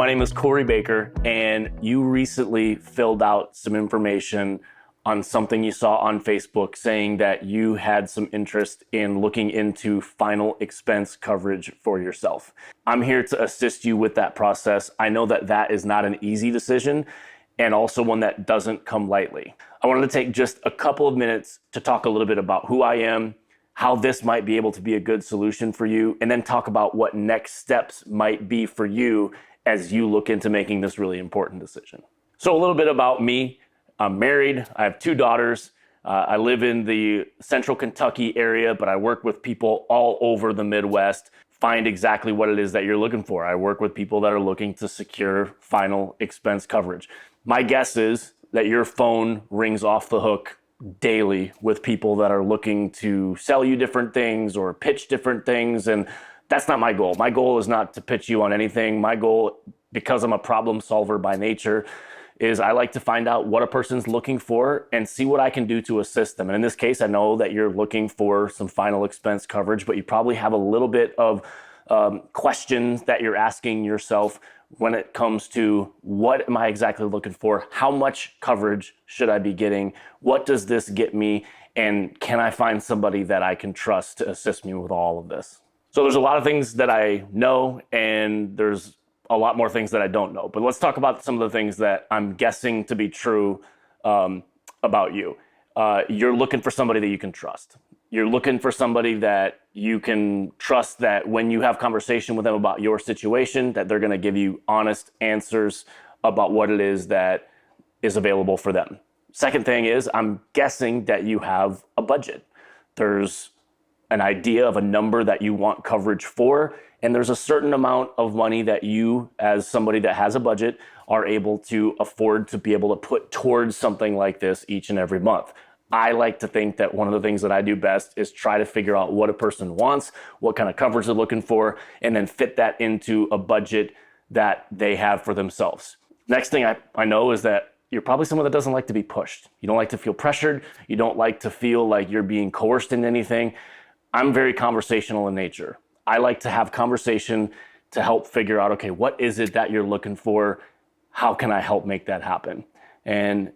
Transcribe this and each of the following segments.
My name is Corey Baker, and you recently filled out some information on something you saw on Facebook saying that you had some interest in looking into final expense coverage for yourself. I'm here to assist you with that process. I know that that is not an easy decision and also one that doesn't come lightly. I wanted to take just a couple of minutes to talk a little bit about who I am, how this might be able to be a good solution for you, and then talk about what next steps might be for you as you look into making this really important decision. So a little bit about me. I'm married. I have two daughters. I live in the central Kentucky area, but I work with people all over the Midwest. Find exactly what it is that you're looking for. I work with people that are looking to secure final expense coverage. My guess is that your phone rings off the hook daily with people that are looking to sell you different things or pitch different things. And that's not my goal. My goal is not to pitch you on anything. My goal, because I'm a problem solver by nature, is I like to find out what a person's looking for and see what I can do to assist them. And in this case, I know that you're looking for some final expense coverage, but you probably have a little bit of questions that you're asking yourself when it comes to what am I exactly looking for? How much coverage should I be getting? What does this get me? And can I find somebody that I can trust to assist me with all of this? So there's a lot of things that I know, and there's a lot more things that I don't know. But let's talk about some of the things that I'm guessing to be true about you. You're looking for somebody that you can trust. You're looking for somebody that you can trust, that when you have conversation with them about your situation, that they're going to give you honest answers about what it is that is available for them. Second thing is, I'm guessing that you have a budget. There's an idea of a number that you want coverage for, and there's a certain amount of money that you, as somebody that has a budget, are able to afford to be able to put towards something like this each and every month. I like to think that one of the things that I do best is try to figure out what a person wants, what kind of coverage they're looking for, and then fit that into a budget that they have for themselves. Next thing I know is that you're probably someone that doesn't like to be pushed. You don't like to feel pressured. You don't like to feel like you're being coerced into anything. I'm very conversational in nature. I like to have conversation to help figure out, okay, what is it that you're looking for? How can I help make that happen? And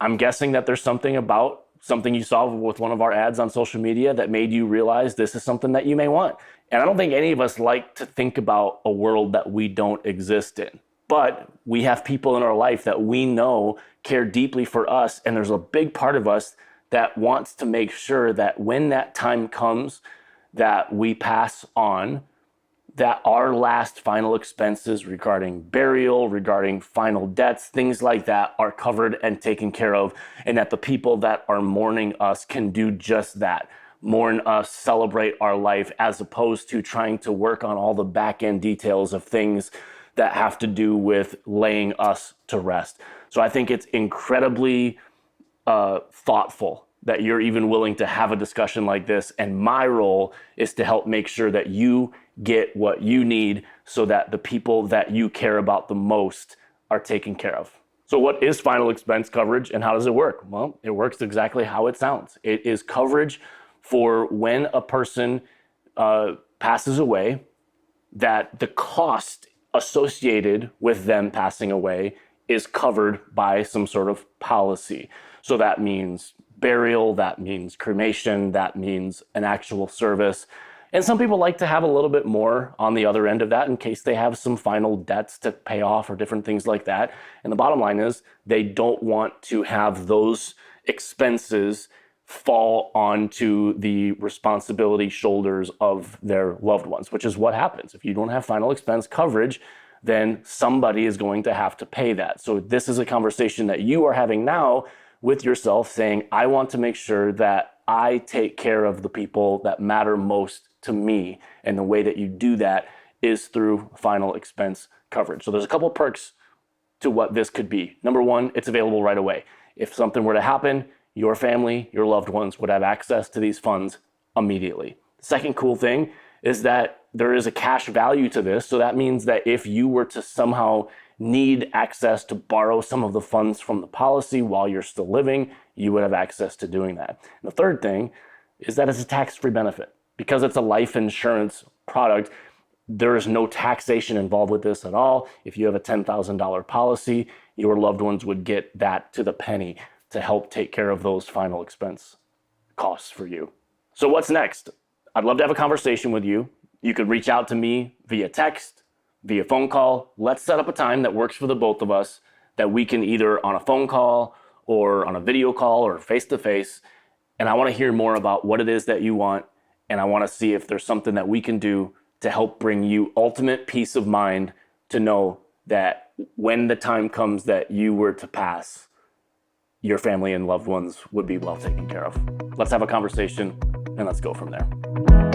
I'm guessing that there's something about something you saw with one of our ads on social media that made you realize this is something that you may want. And I don't think any of us like to think about a world that we don't exist in. But we have people in our life that we know care deeply for us. And there's a big part of us that wants to make sure that when that time comes that we pass on, that our last final expenses regarding burial, regarding final debts, things like that are covered and taken care of, and that the people that are mourning us can do just that. Mourn us, celebrate our life, as opposed to trying to work on all the back end details of things that have to do with laying us to rest. So I think it's incredibly thoughtful that you're even willing to have a discussion like this. And my role is to help make sure that you get what you need so that the people that you care about the most are taken care of. So what is final expense coverage and how does it work? Well, it works exactly how it sounds. It is coverage for when a person passes away, that the cost associated with them passing away is covered by some sort of policy. So that means burial, that means cremation, that means an actual service. And some people like to have a little bit more on the other end of that in case they have some final debts to pay off or different things like that. And the bottom line is they don't want to have those expenses fall onto the responsibility shoulders of their loved ones, which is what happens. If you don't have final expense coverage, then somebody is going to have to pay that. So this is a conversation that you are having now with yourself, saying, I want to make sure that I take care of the people that matter most to me. And the way that you do that is through final expense coverage. So there's a couple of perks to what this could be. Number one, it's available right away. If something were to happen, your family, your loved ones would have access to these funds immediately. The second cool thing is that there is a cash value to this. So that means that if you were to somehow need access to borrow some of the funds from the policy while you're still living, you would have access to doing that. And the third thing is that it's a tax-free benefit. Because it's a life insurance product, There is no taxation involved with this at all. If you have a $10,000 policy, your loved ones would get that to the penny to help take care of those final expense costs for you. So what's next? I'd love to have a conversation with you. You could reach out to me via text, via phone call. Let's set up a time that works for the both of us, that we can either on a phone call or on a video call or face-to-face. And I want to hear more about what it is that you want. And I want to see if there's something that we can do to help bring you ultimate peace of mind to know that when the time comes that you were to pass, your family and loved ones would be well taken care of. Let's have a conversation and let's go from there.